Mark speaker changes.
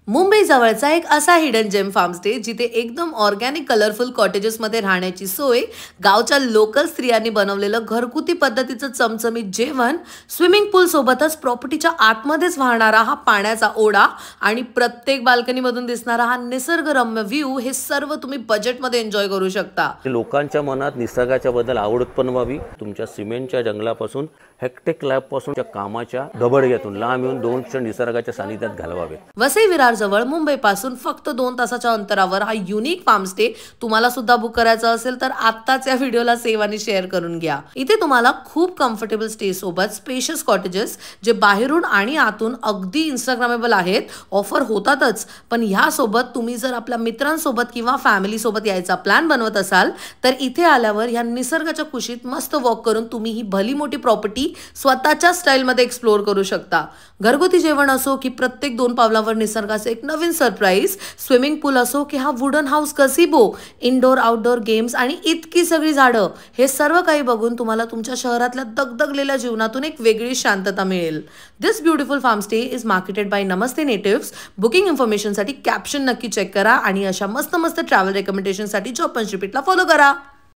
Speaker 1: मुंबई जवळचा एक असा हिडन जेम फार्म स्टे जिथे एकदम ऑर्गॅनिक कलरफुल कॉटेजेस मध्ये राहण्याची सोय, गावच्या लोकल स्त्रियांनी बनवलेलं घरगुती पद्धतीचं चमचमीत जेवण, स्विमिंग पूल सोबतच प्रॉपर्टीच्या आतमध्येच वाहणारा हा पाण्याचा ओढा आणि प्रत्येक बाल्कनी मधून दिसणारा हा निसर्गरम्य व्ह्यू, हे सर्व तुम्ही बजेटमध्ये एन्जॉय करू शकता।
Speaker 2: लोकांच्या मनात निसर्गाच्या बद्दल आवड उत्पन्न व्हावी, तुमच्या सिमेंटच्या जंगलापासून हेक्टेक लॅब पासूनच्या कामाच्या गबडग्यातून लांब येऊन 2 क्षण निसर्गाच्या सानिध्यात घालवावे।
Speaker 1: वसई विरार जवळ मुंबई पासून फक्त 2 तासाच्या अंतरावर हा युनिक फार्म स्टे तुम्हाला सुद्धा बुक करायचा असेल तर आत्ताच या व्हिडिओला सेव्ह आणि शेअर करून घ्या। इथे तुम्हाला खूप कम्फर्टेबल स्टे सोबत स्पेशियस कॉटेजेस जे बाहेरून आणि आतून अगदी इंस्टाग्रामेबल आहेत, ऑफर होतातच, पण ह्या सोबत तुम्ही जर आपल्या मित्रांसोबत किंवा फॅमिली सोबत यायचा प्लॅन बनवत असाल तर इथे आल्यावर ह्या निसर्गाच्या कुशीत मस्त वॉक करून तुम्ही ही भली मोठी प्रॉपर्टी स्वतःच्या स्टाईल मध्ये एक्सप्लोर करू शकता। घरगुती जेवण असो की प्रत्येक 2 पावलावर निसर्गाचे एक नवीन सरप्राईज, स्विमिंग पूल असो की हा wooden house gazebo, indoor outdoor games आणि इतकी सगळी झाडं, हे सर्व काही बघून तुम्हाला तुमच्या शहरातल्या दगदगलेल्या जीवनातून एक वेगळी शांतता मिळेल। This beautiful farm stay is marketed by Namaste natives. Booking information साठी कॅप्शन नक्की चेक करा आणि अशा मस्त मस्त ट्रॅव्हल रेकमेंडेशन साठी जॉब पंच रिपीटला फॉलो करा।